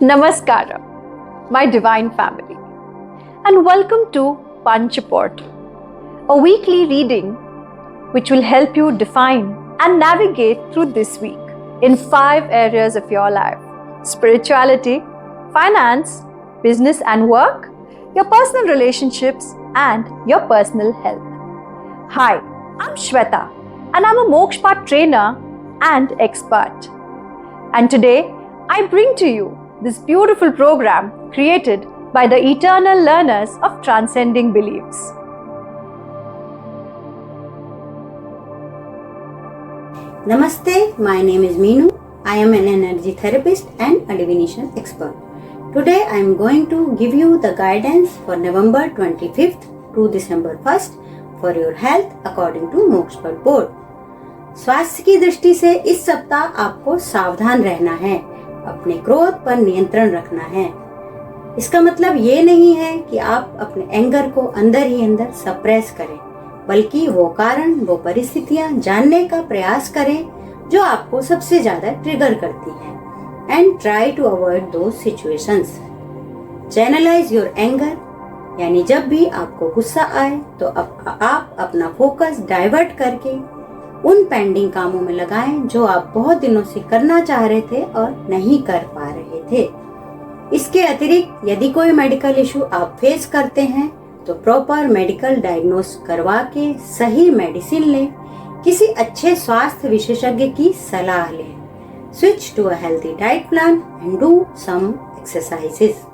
Namaskara, my divine family, and welcome to Panchaport, a weekly reading which will help you define and navigate through this week in 5 areas of your life: spirituality, finance, business and work, your personal relationships, and your personal health. Hi, I'm Shweta, and I'm a Mokshpat trainer and expert. And today, I bring to you this beautiful program created by the eternal learners of transcending beliefs. Namaste, my name is Meenu. I am an energy therapist and a divination expert. Today I am going to give you the guidance for November 25th to December 1st for your health according to Mokshpat board. स्वास्थ्य की दृष्टि से इस सप्ताह आपको सावधान रहना है, अपने क्रोध पर नियंत्रण रखना है। इसका मतलब ये नहीं है कि आप अपने एंगर को अंदर ही अंदर सप्रेस करें, बल्कि वो कारण, वो परिस्थितियां जानने का प्रयास करें जो आपको सबसे ज्यादा ट्रिगर करती हैं and try to avoid those situations. Channelise your anger, यानी जब भी आपको गुस्सा आए तो आप अपना फोकस डाइवर्ट करके उन पेंडिंग कामों में लगाएं जो आप बहुत दिनों से करना चाह रहे थे और नहीं कर पा रहे थे। इसके अतिरिक्त यदि कोई मेडिकल इशू आप फेस करते हैं तो प्रॉपर मेडिकल डायग्नोस करवा के सही मेडिसिन लें, किसी अच्छे स्वास्थ्य विशेषज्ञ की सलाह लें, switch to a healthy diet plan and do some exercises,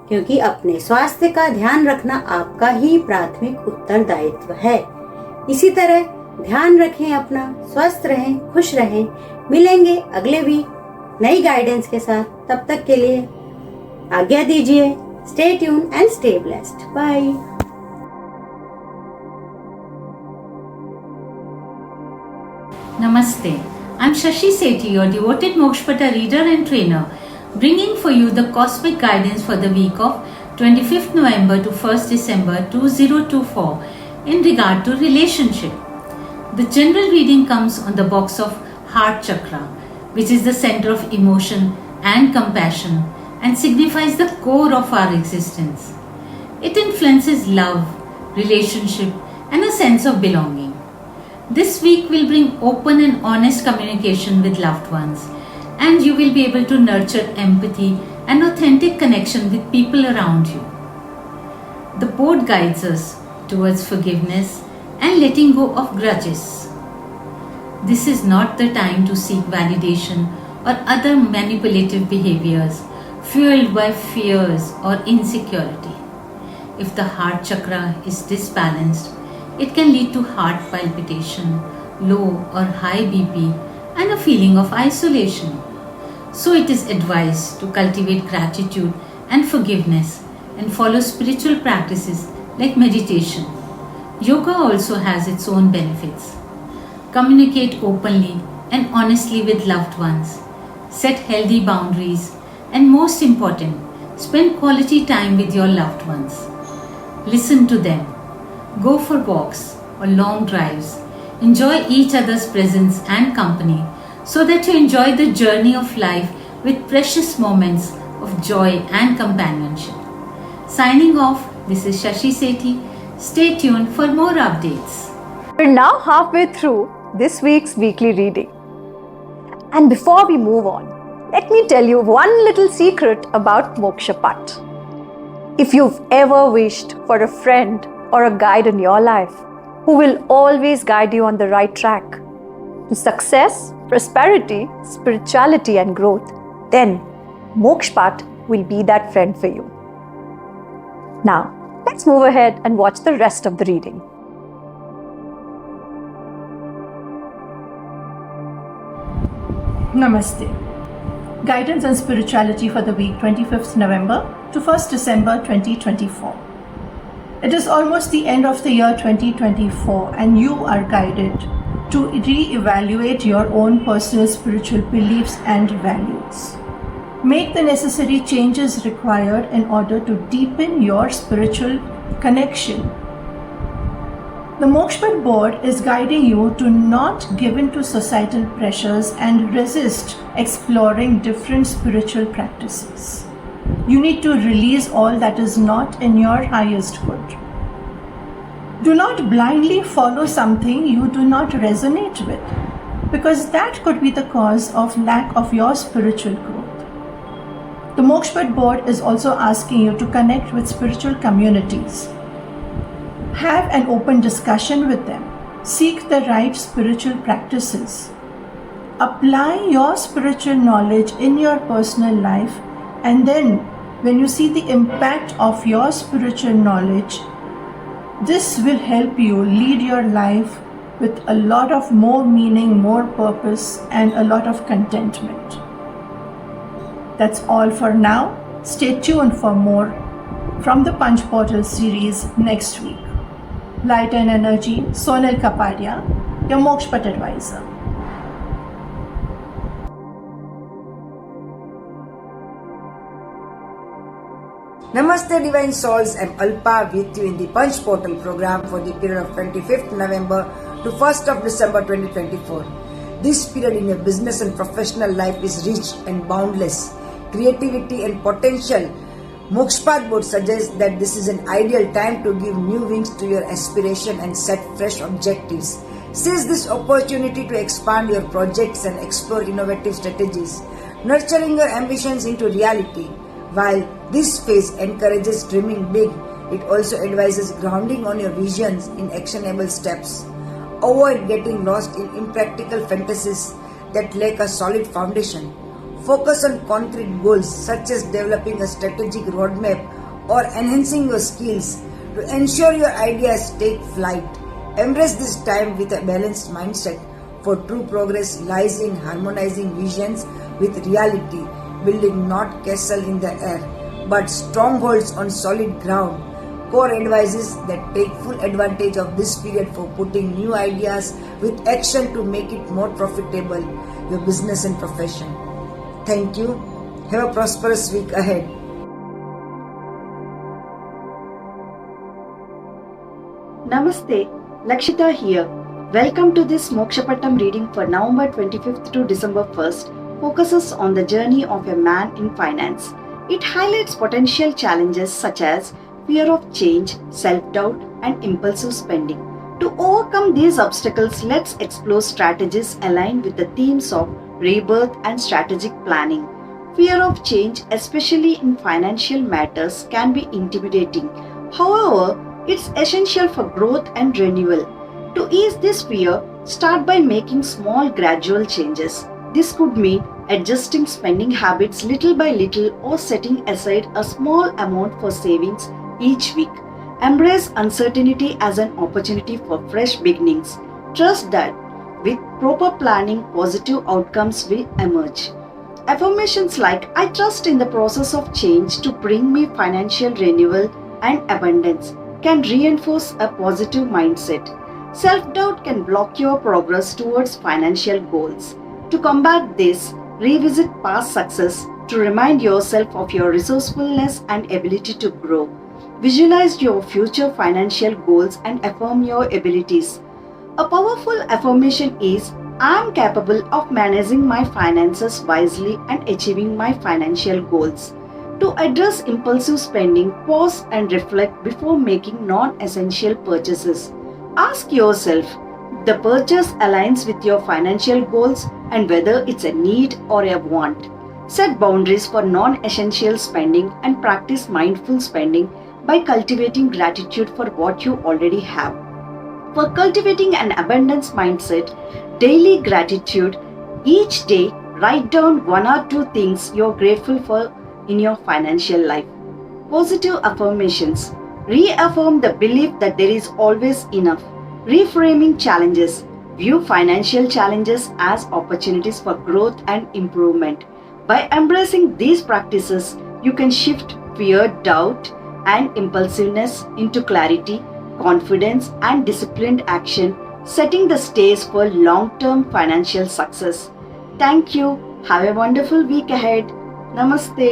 क्योंकि अपने स्वास्थ्य का ध्यान रखना आपका ही प्राथमिक उत्तरदायित्व है। इसी तरह ध्यान रखें अपना, स्वस्थ रहें, खुश रहें। मिलेंगे अगले वीक नई गाइडेंस के साथ। तब तक के लिए आज्ञा दीजिए। Stay tune and stay blessed. Bye. Namaste. I'm Shashi Sethi, your devoted Mokshpata reader and trainer, bringing for you the cosmic guidance for the week of 25th November to 1st December 2024 in regard to relationship. The general reading comes on the box of Heart Chakra, which is the center of emotion and compassion and signifies the core of our existence. It influences love, relationship, and a sense of belonging. This week will bring open and honest communication with loved ones, and you will be able to nurture empathy and authentic connection with people around you. The board guides us towards forgiveness and letting go of grudges. This is not the time to seek validation or other manipulative behaviors fueled by fears or insecurity. If the heart chakra is disbalanced, it can lead to heart palpitation, low or high BP, and a feeling of isolation. So it is advised to cultivate gratitude and forgiveness and follow spiritual practices like meditation. Yoga also has its own benefits. Communicate openly and honestly with loved ones. Set healthy boundaries, and most important, spend quality time with your loved ones. Listen to them. Go for walks or long drives. Enjoy each other's presence and company so that you enjoy the journey of life with precious moments of joy and companionship. Signing off, this is Shashi Sethi. Stay tuned for more updates. We're now halfway through this week's weekly reading. And before we move on, let me tell you one little secret about Mokshapat. If you've ever wished for a friend or a guide in your life who will always guide you on the right track to success, prosperity, spirituality, and growth, then Mokshpat will be that friend for you. Now, let's move ahead and watch the rest of the reading. Namaste. Guidance and spirituality for the week 25th November to 1st December 2024. It is almost the end of the year 2024 and you are guided to re-evaluate your own personal spiritual beliefs and values. Make the necessary changes required in order to deepen your spiritual connection. The Mokshpat board is guiding you to not give in to societal pressures and resist exploring different spiritual practices. You need to release all that is not in your highest good. Do not blindly follow something you do not resonate with, because that could be the cause of lack of your spiritual growth. The Mokshpat board is also asking you to connect with spiritual communities. Have an open discussion with them. Seek the right spiritual practices. Apply your spiritual knowledge in your personal life, and then when you see the impact of your spiritual knowledge, this will help you lead your life with a lot of more meaning, more purpose, and a lot of contentment. That's all for now. Stay tuned for more from the Punch Portal series next week. Light and Energy, Sonal Kapadia, your Mokshpat advisor. Namaste Divine Souls, I'm Alpa with you in the Punch Portal program for the period of 25th November to 1st of December 2024. This period in your business and professional life is rich and boundless. Creativity and potential. Mokshpat board suggests that this is an ideal time to give new wings to your aspiration and set fresh objectives. Seize this opportunity to expand your projects and explore innovative strategies, nurturing your ambitions into reality. While this phase encourages dreaming big, it also advises grounding on your visions in actionable steps. Avoid getting lost in impractical fantasies that lack a solid foundation. Focus on concrete goals such as developing a strategic roadmap or enhancing your skills to ensure your ideas take flight. Embrace this time with a balanced mindset, for true progress lies in harmonizing visions with reality, building not castle in the air, but strongholds on solid ground. Core advises that take full advantage of this period for putting new ideas with action to make it more profitable, your business and profession. Thank you. Have a prosperous week ahead. Namaste, Lakshita here. Welcome to this Mokshapatam reading for November 25th to December 1st. Focuses on the journey of a man in finance. It highlights potential challenges such as fear of change, self-doubt, and impulsive spending. To overcome these obstacles, let's explore strategies aligned with the themes of rebirth and strategic planning. Fear of change, especially in financial matters, can be intimidating. However, it's essential for growth and renewal. To ease this fear, start by making small gradual changes. This could mean adjusting spending habits little by little or setting aside a small amount for savings each week. Embrace uncertainty as an opportunity for fresh beginnings. Trust that with proper planning, positive outcomes will emerge. Affirmations like "I trust in the process of change to bring me financial renewal and abundance" can reinforce a positive mindset. Self-doubt can block your progress towards financial goals. To combat this, revisit past success to remind yourself of your resourcefulness and ability to grow. Visualize your future financial goals and affirm your abilities. A powerful affirmation is, "I am capable of managing my finances wisely and achieving my financial goals." To address impulsive spending, pause and reflect before making non-essential purchases. Ask yourself, the purchase aligns with your financial goals and whether it's a need or a want. Set boundaries for non-essential spending and practice mindful spending by cultivating gratitude for what you already have. For cultivating an abundance mindset, daily gratitude. Each day, write down 1 or 2 things you're grateful for in your financial life. Positive affirmations. Reaffirm the belief that there is always enough. Reframing challenges. View financial challenges as opportunities for growth and improvement. By embracing these practices, you can shift fear, doubt, and impulsiveness into clarity, confidence, and disciplined action, setting the stage for long-term financial success. Thank you. Have a wonderful week ahead. Namaste.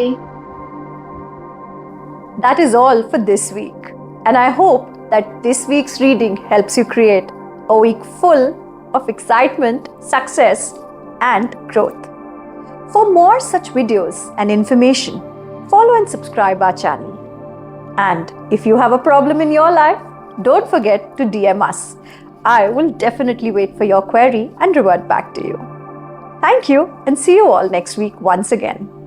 That is all for this week. And I hope that this week's reading helps you create a week full of excitement, success, and growth. For more such videos and information, follow and subscribe our channel. And if you have a problem in your life, don't forget to DM us. I will definitely wait for your query and revert back to you. Thank you and see you all next week once again.